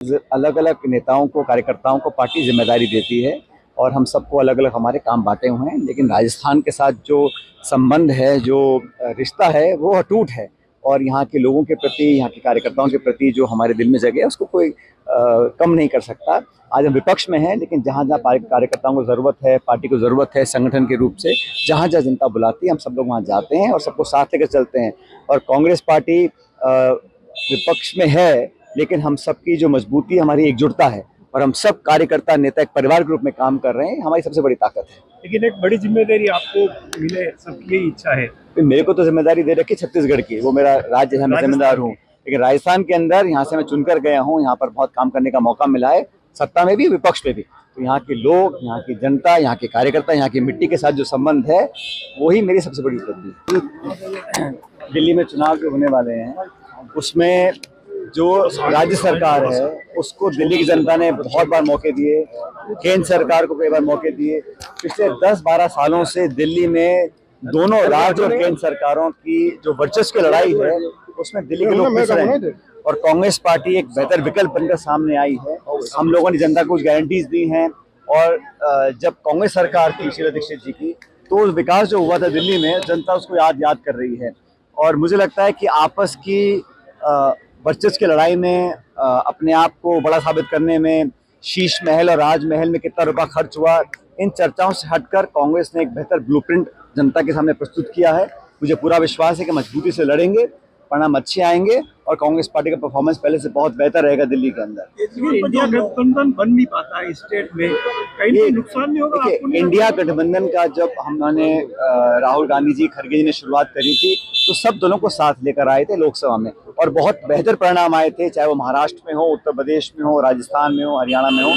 अलग अलग नेताओं को, कार्यकर्ताओं को पार्टी जिम्मेदारी देती है और हम सबको अलग अलग हमारे काम बांटे हुए हैं। लेकिन राजस्थान के साथ जो संबंध है, जो रिश्ता है, वो अटूट है और यहाँ के लोगों के प्रति, यहाँ के कार्यकर्ताओं के प्रति जो हमारे दिल में जगह है उसको कोई कम नहीं कर सकता। आज हम विपक्ष में हैं, लेकिन जहाँ जहाँ कार्यकर्ताओं को ज़रूरत है, पार्टी को ज़रूरत है, संगठन के रूप से जहाँ जहाँ जनता बुलाती है हम सब लोग वहाँ जाते हैं और सबको साथ लेकर चलते हैं। और कांग्रेस पार्टी विपक्ष में है, लेकिन हम सबकी जो मजबूती, हमारी एकजुटता है और हम सब कार्यकर्ता नेता एक परिवार के रूप में काम कर रहे हैं, हमारी सबसे बड़ी ताकत है। लेकिन एक बड़ी जिम्मेदारी आपको मिले, सबकी यही इच्छा है। मेरे को तो जिम्मेदारी दे रखी छत्तीसगढ़ की, वो मेरा राज्य है, मैं जिम्मेदार हूँ। लेकिन राजस्थान के अंदर यहाँ से मैं चुनकर गया हूँ, यहाँ पर बहुत काम करने का मौका मिला है, सत्ता में भी, विपक्ष में भी। तो यहाँ के लोग, यहाँ की जनता, यहाँ के कार्यकर्ता, यहाँ की मिट्टी के साथ जो संबंध है, वही मेरी सबसे बड़ी उपलब्धि है। दिल्ली में चुनाव जो होने वाले हैं, उसमें जो राज्य सरकार है उसको दिल्ली की जनता ने बहुत बार मौके दिए, केंद्र सरकार को कई बार मौके दिए। पिछले 10-12 सालों से दिल्ली में दोनों राज्य और केंद्र सरकारों की जो वर्चस्व की लड़ाई है, उसमें दिल्ली के लोग पिस रहे हैं और कांग्रेस पार्टी एक बेहतर विकल्प बनकर सामने आई है। हम लोगों ने जनता को कुछ गारंटीज दी हैं और जब कांग्रेस सरकार थी शीला दीक्षित जी की, तो विकास जो हुआ था दिल्ली में, जनता उसको याद कर रही है। और मुझे लगता है कि आपस की वर्चस्व की लड़ाई में अपने आप को बड़ा साबित करने में शीश महल और राजमहल में कितना रुपया खर्च हुआ, इन चर्चाओं से हटकर कांग्रेस ने एक बेहतर ब्लूप्रिंट जनता के सामने प्रस्तुत किया है। मुझे पूरा विश्वास है कि मजबूती से लड़ेंगे, परिणाम अच्छे आएंगे और कांग्रेस पार्टी का परफॉर्मेंस पहले से बहुत बेहतर रहेगा दिल्ली के अंदर। इंडिया गठबंधन बन नहीं पाता है स्टेट में, कहीं नुकसान नहीं होगा आपको? इंडिया गठबंधन का जब हमने राहुल गांधी जी, खड़गे जी ने शुरुआत करी थी, तो सब दलों को साथ लेकर आए थे लोकसभा में और बहुत बेहतर परिणाम आए थे, चाहे वो महाराष्ट्र में हो, उत्तर प्रदेश में हो, राजस्थान में हो, हरियाणा में हो।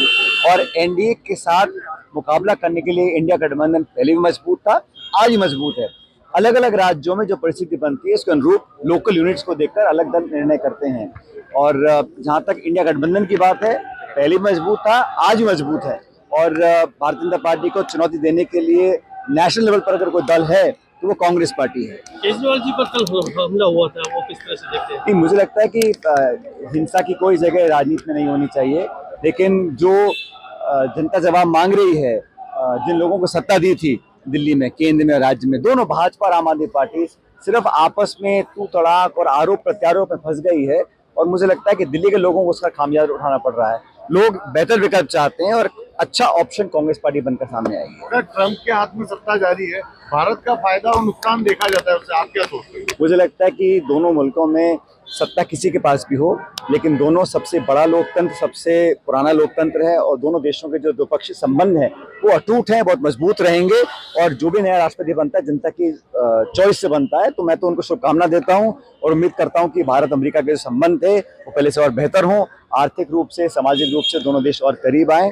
और एनडीए के साथ मुकाबला करने के लिए इंडिया गठबंधन पहले भी मजबूत था, आज भी मजबूत है। अलग अलग राज्यों में जो परिस्थिति बनती है, उसके अनुरूप लोकल यूनिट्स को देखकर अलग दल निर्णय करते हैं। और जहां तक इंडिया गठबंधन की बात है, पहले भी मजबूत था, आज भी मजबूत है। और भारतीय जनता पार्टी को चुनौती देने के लिए नेशनल लेवल पर अगर कोई दल है तो वो कांग्रेस पार्टी है। केजरीवाल जी पर कल हमला हुआ था, वो किस तरह से देखते हैं? मुझे लगता है कि हिंसा की कोई जगह राजनीति में नहीं होनी चाहिए, लेकिन जो जनता जवाब मांग रही है, जिन लोगों को सत्ता दी थी दिल्ली में, केंद्र में और राज्य में, दोनों भाजपा और आम आदमी पार्टी सिर्फ आपस में तू तड़ाक और आरोप प्रत्यारोप में फंस गई है। और मुझे लगता है कि दिल्ली के लोगों को उसका खामियाजा उठाना पड़ रहा है। लोग बेहतर विकल्प चाहते हैं और अच्छा ऑप्शन कांग्रेस पार्टी बनकर सामने आएगी। अगर ट्रंप के हाथ में सत्ता जारी है, भारत का फायदा और नुकसान देखा जाता है, उससे आप क्या सोचते हैं? मुझे लगता है कि दोनों मुल्कों में सत्ता किसी के पास भी हो, लेकिन दोनों सबसे बड़ा लोकतंत्र, सबसे पुराना लोकतंत्र है और दोनों देशों के जो द्विपक्षीय संबंध हैं वो अटूट हैं, बहुत मजबूत रहेंगे। और जो भी नया राष्ट्रपति बनता है जनता की चॉइस से बनता है, तो मैं तो उनको शुभकामना देता हूं और उम्मीद करता हूं कि भारत अमेरिका के जो संबंध थे वो पहले से और बेहतर हों, आर्थिक रूप से, सामाजिक रूप से दोनों देश और करीब आए।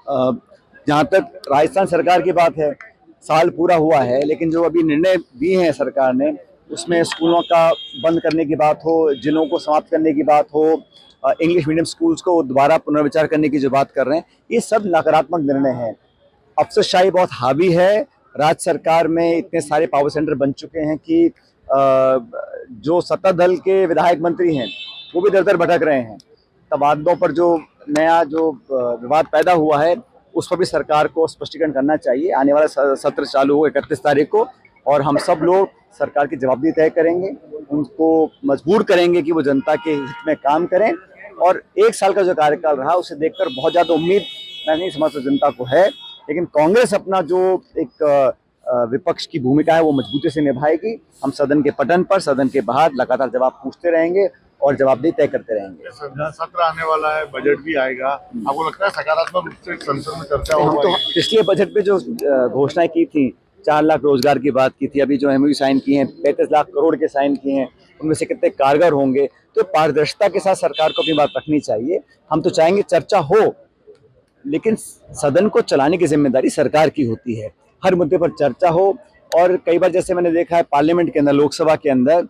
जहाँ तक राजस्थान सरकार की बात है, साल पूरा हुआ है, लेकिन जो अभी निर्णय दिए हैं सरकार ने, उसमें स्कूलों का बंद करने की बात हो, जिलों को समाप्त करने की बात हो, इंग्लिश मीडियम स्कूल्स को दोबारा पुनर्विचार करने की जो बात कर रहे हैं, ये सब नकारात्मक निर्णय हैं। अफसरशाही बहुत हावी है। राज्य सरकार में इतने सारे पावर सेंटर बन चुके हैं कि जो सत्ता दल के विधायक मंत्री हैं वो भी दर दर भटक रहे हैं। तबादलों पर जो नया विवाद पैदा हुआ है, उस पर भी सरकार को स्पष्टीकरण करना चाहिए। आने वाला सत्र चालू हो 31 तारीख को और हम सब लोग सरकार की जवाबदेही तय करेंगे, उनको मजबूर करेंगे कि वो जनता के हित में काम करें। और 1 साल का जो कार्यकाल रहा, उसे देखकर बहुत ज़्यादा उम्मीद मैं नहीं समझता जनता को है, लेकिन कांग्रेस अपना जो एक विपक्ष की भूमिका है वो मजबूती से निभाएगी। हम सदन के पटन पर, सदन के बाहर लगातार जवाब पूछते रहेंगे और जवाबदेही तय करते रहेंगे। सत्र आने वाला है, बजट भी आएगा, आपको लगता है सकारात्मक रूप से संसद में चर्चा होगी? तो पिछले बजट में जो घोषणाएं की थी, 4 लाख रोजगार की बात की थी, अभी जो एमओयू साइन किए हैं, 35 लाख करोड़ के साइन किए हैं, उनमें से कितने कारगर होंगे? तो पारदर्शिता के साथ सरकार को अपनी बात रखनी चाहिए। हम तो चाहेंगे चर्चा हो, लेकिन सदन को चलाने की जिम्मेदारी सरकार की होती है। हर मुद्दे पर चर्चा हो। और कई बार जैसे मैंने देखा है पार्लियामेंट के अंदर, लोकसभा के अंदर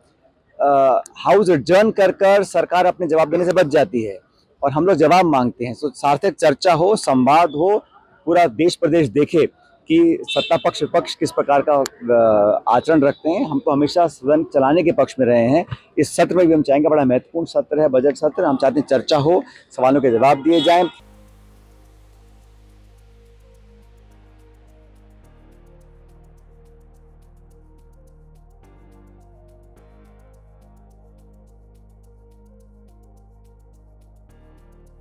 हाउस एडजर्न कर सरकार अपने जवाब देने से बच जाती है और हम लोग जवाब मांगते हैं। तो सार्थक चर्चा हो, संवाद हो, पूरा देश प्रदेश देखे कि सत्ता पक्ष विपक्ष किस प्रकार का आचरण रखते हैं। हम तो हमेशा सदन चलाने के पक्ष में रहे हैं। इस सत्र में भी हम चाहेंगे, बड़ा महत्वपूर्ण सत्र है बजट सत्र, हम चाहते हैं चर्चा हो, सवालों के जवाब दिए जाएं।